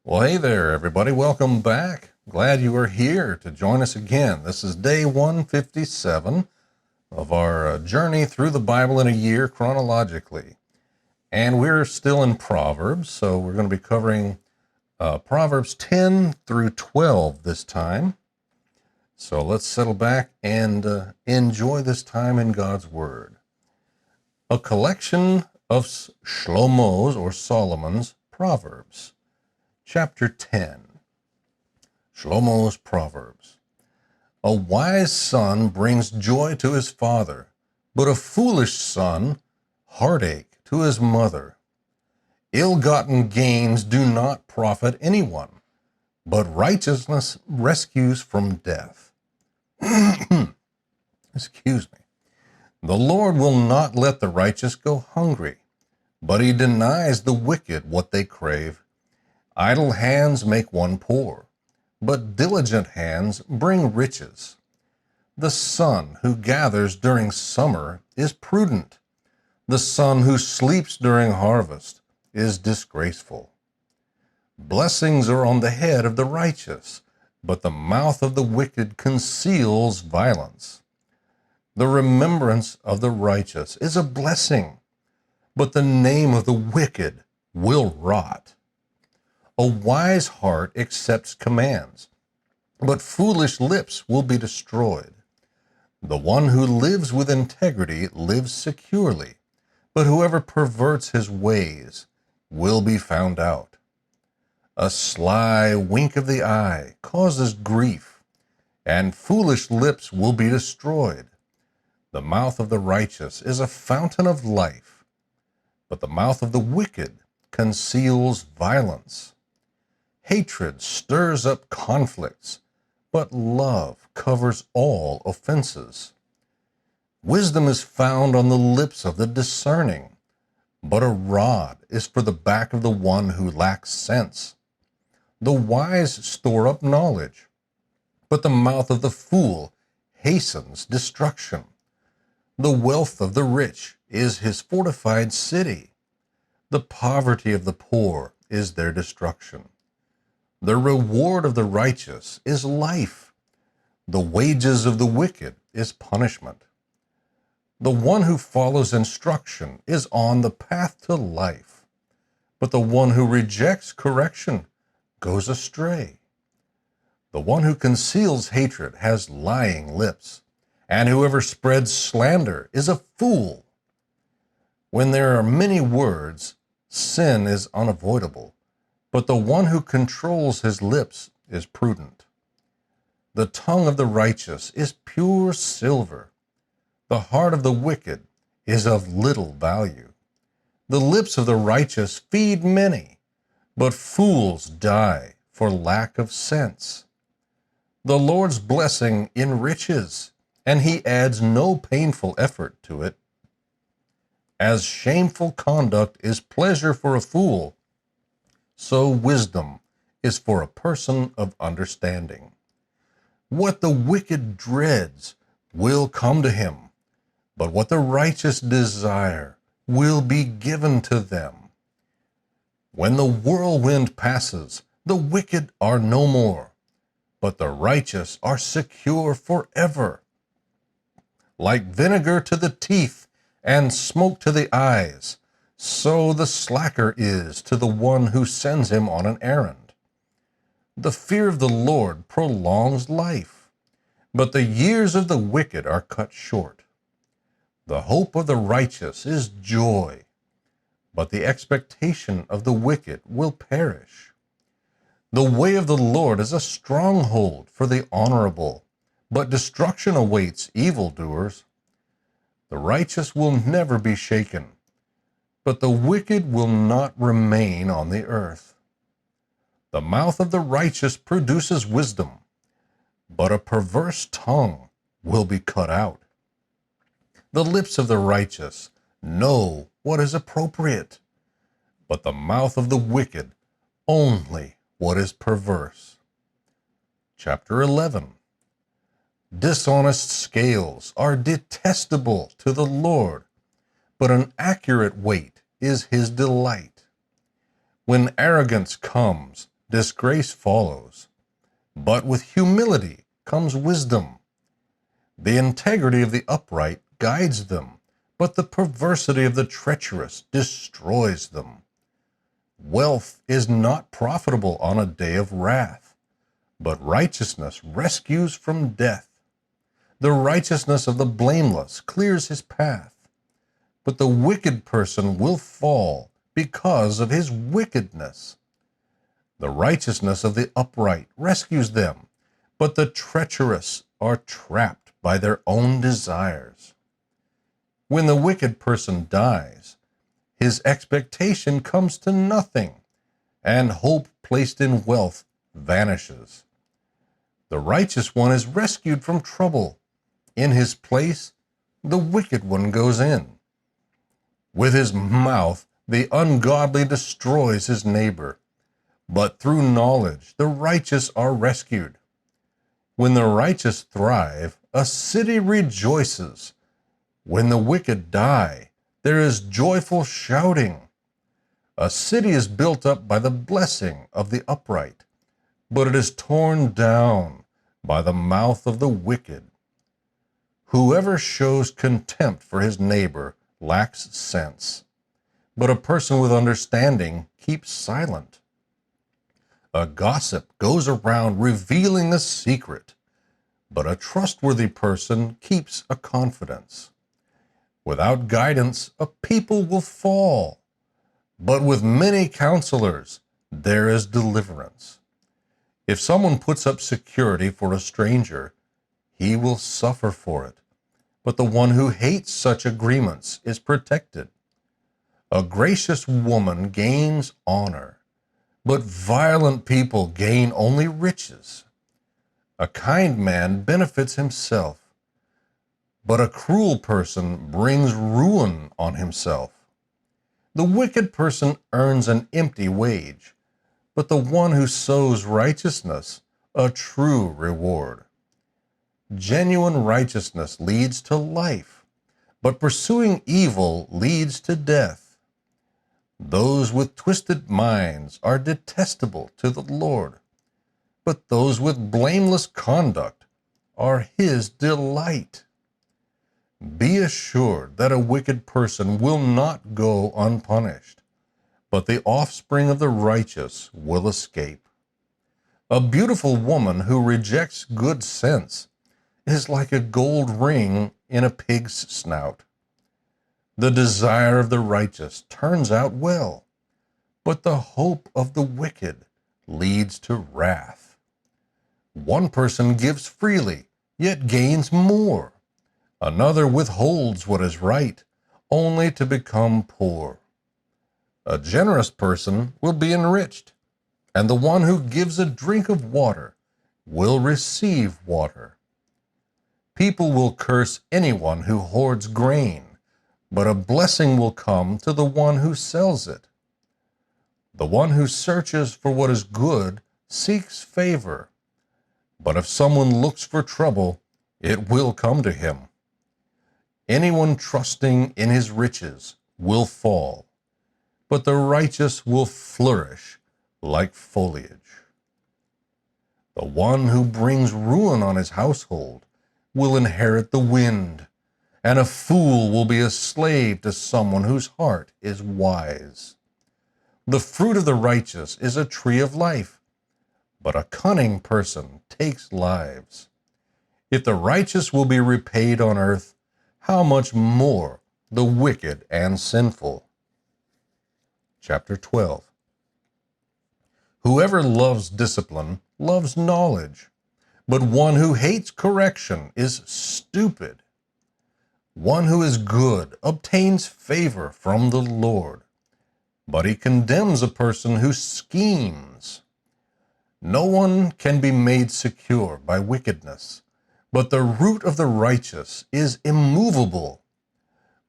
Well, hey there, everybody. Welcome back. Glad you are here to join us again. This is day 157 of our journey through the Bible in a year chronologically. And we're still in Proverbs, so we're going to be covering Proverbs 10 through 12 this time. So let's settle back and enjoy this time in God's Word. A collection of Shlomo's or Solomon's Proverbs. Chapter 10, Shlomo's Proverbs. A wise son brings joy to his father, but a foolish son, heartache to his mother. Ill-gotten gains do not profit anyone, but righteousness rescues from death. Excuse me. The Lord will not let the righteous go hungry, but he denies the wicked what they crave. Idle hands make one poor, but diligent hands bring riches. The son who gathers during summer is prudent. The son who sleeps during harvest is disgraceful. Blessings are on the head of the righteous, but the mouth of the wicked conceals violence. The remembrance of the righteous is a blessing, but the name of the wicked will rot. A wise heart accepts commands, but foolish lips will be destroyed. The one who lives with integrity lives securely, but whoever perverts his ways will be found out. A sly wink of the eye causes grief, and foolish lips will be destroyed. The mouth of the righteous is a fountain of life, but the mouth of the wicked conceals violence. Hatred stirs up conflicts, but love covers all offenses. Wisdom is found on the lips of the discerning, but a rod is for the back of the one who lacks sense. The wise store up knowledge, but the mouth of the fool hastens destruction. The wealth of the rich is his fortified city. The poverty of the poor is their destruction. The reward of the righteous is life. The wages of the wicked is punishment. The one who follows instruction is on the path to life, but the one who rejects correction goes astray. The one who conceals hatred has lying lips, and whoever spreads slander is a fool. When there are many words, sin is unavoidable, but the one who controls his lips is prudent. The tongue of the righteous is pure silver. The heart of the wicked is of little value. The lips of the righteous feed many, but fools die for lack of sense. The Lord's blessing enriches, and he adds no painful effort to it. As shameful conduct is pleasure for a fool, so wisdom is for a person of understanding. What the wicked dreads will come to him, but what the righteous desire will be given to them. When the whirlwind passes, the wicked are no more, but the righteous are secure forever. Like vinegar to the teeth and smoke to the eyes, so the slacker is to the one who sends him on an errand. The fear of the Lord prolongs life, but the years of the wicked are cut short. The hope of the righteous is joy, but the expectation of the wicked will perish. The way of the Lord is a stronghold for the honorable, but destruction awaits evildoers. The righteous will never be shaken, but the wicked will not remain on the earth. The mouth of the righteous produces wisdom, but a perverse tongue will be cut out. The lips of the righteous know what is appropriate, but the mouth of the wicked only what is perverse. Chapter 11. Dishonest scales are detestable to the Lord, but an accurate weight is his delight. When arrogance comes, disgrace follows. But with humility comes wisdom. The integrity of the upright guides them, but the perversity of the treacherous destroys them. Wealth is not profitable on a day of wrath, but righteousness rescues from death. The righteousness of the blameless clears his path, but the wicked person will fall because of his wickedness. The righteousness of the upright rescues them, but the treacherous are trapped by their own desires. When the wicked person dies, his expectation comes to nothing, and hope placed in wealth vanishes. The righteous one is rescued from trouble. In his place, the wicked one goes in. With his mouth, the ungodly destroys his neighbor, but through knowledge, the righteous are rescued. When the righteous thrive, a city rejoices. When the wicked die, there is joyful shouting. A city is built up by the blessing of the upright, but it is torn down by the mouth of the wicked. Whoever shows contempt for his neighbor lacks sense, but a person with understanding keeps silent. A gossip goes around revealing a secret, but a trustworthy person keeps a confidence. Without guidance, a people will fall, but with many counselors, there is deliverance. If someone puts up security for a stranger, he will suffer for it, but the one who hates such agreements is protected. A gracious woman gains honor, but violent people gain only riches. A kind man benefits himself, but a cruel person brings ruin on himself. The wicked person earns an empty wage, but the one who sows righteousness, a true reward. Genuine righteousness leads to life, but pursuing evil leads to death. Those with twisted minds are detestable to the Lord, but those with blameless conduct are his delight. Be assured that a wicked person will not go unpunished, but the offspring of the righteous will escape. A beautiful woman who rejects good sense is like a gold ring in a pig's snout. The desire of the righteous turns out well, but the hope of the wicked leads to wrath. One person gives freely, yet gains more. Another withholds what is right, only to become poor. A generous person will be enriched, and the one who gives a drink of water will receive water. People will curse anyone who hoards grain, but a blessing will come to the one who sells it. The one who searches for what is good seeks favor, but if someone looks for trouble, it will come to him. Anyone trusting in his riches will fall, but the righteous will flourish like foliage. The one who brings ruin on his household will inherit the wind, and a fool will be a slave to someone whose heart is wise. The fruit of the righteous is a tree of life, but a cunning person takes lives. If the righteous will be repaid on earth, how much more the wicked and sinful? Chapter 12. Whoever loves discipline loves knowledge, but one who hates correction is stupid. One who is good obtains favor from the Lord, but he condemns a person who schemes. No one can be made secure by wickedness, but the root of the righteous is immovable.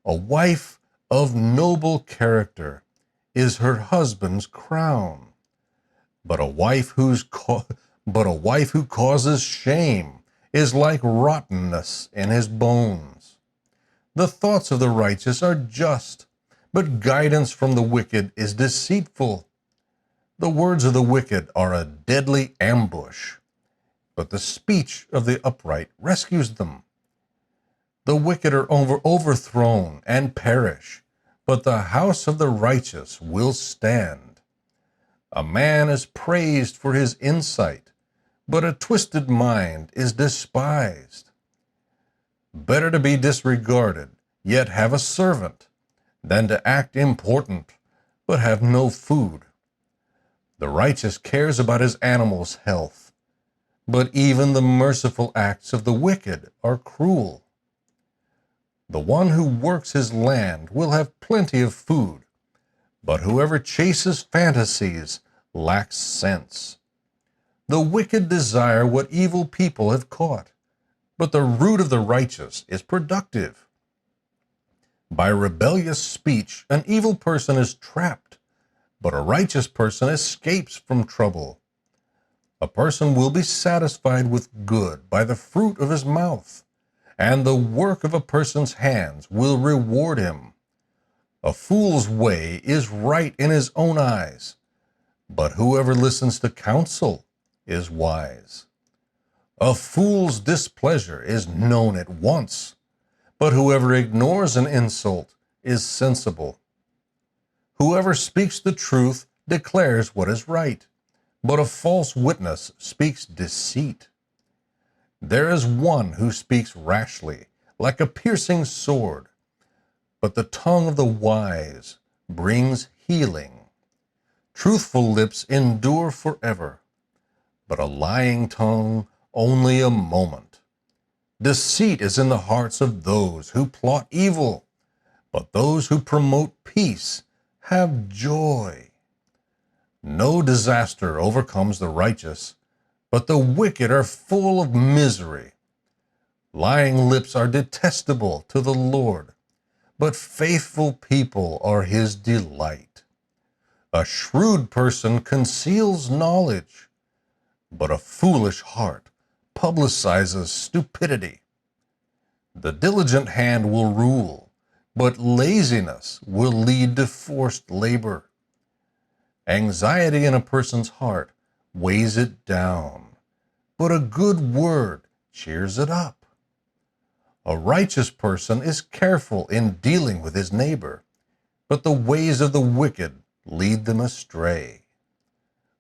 A wife of noble character is her husband's crown, but a wife who causes shame is like rottenness in his bones. The thoughts of the righteous are just, but guidance from the wicked is deceitful. The words of the wicked are a deadly ambush, but the speech of the upright rescues them. The wicked are overthrown and perish, but the house of the righteous will stand. A man is praised for his insight, but a twisted mind is despised. Better to be disregarded, yet have a servant, than to act important, but have no food. The righteous cares about his animal's health, but even the merciful acts of the wicked are cruel. The one who works his land will have plenty of food, but whoever chases fantasies lacks sense. The wicked desire what evil people have caught, but the root of the righteous is productive. By rebellious speech, an evil person is trapped, but a righteous person escapes from trouble. A person will be satisfied with good by the fruit of his mouth, and the work of a person's hands will reward him. A fool's way is right in his own eyes, but whoever listens to counsel is wise. A fool's displeasure is known at once, but whoever ignores an insult is sensible. Whoever speaks the truth declares what is right, but a false witness speaks deceit. There is one who speaks rashly, like a piercing sword, but the tongue of the wise brings healing. Truthful lips endure forever, but a lying tongue only a moment. Deceit is in the hearts of those who plot evil, but those who promote peace have joy. No disaster overcomes the righteous, but the wicked are full of misery. Lying lips are detestable to the Lord, but faithful people are his delight. A shrewd person conceals knowledge, but a foolish heart publicizes stupidity. The diligent hand will rule, but laziness will lead to forced labor. Anxiety in a person's heart weighs it down, but a good word cheers it up. A righteous person is careful in dealing with his neighbor, but the ways of the wicked lead them astray.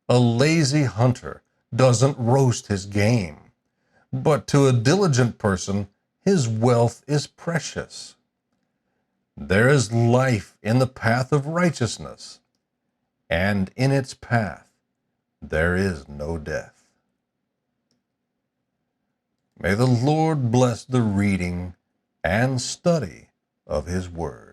A lazy hunter doesn't roast his game, but to a diligent person his wealth is precious. There is life in the path of righteousness, and in its path there is no death. May the Lord bless the reading and study of his word.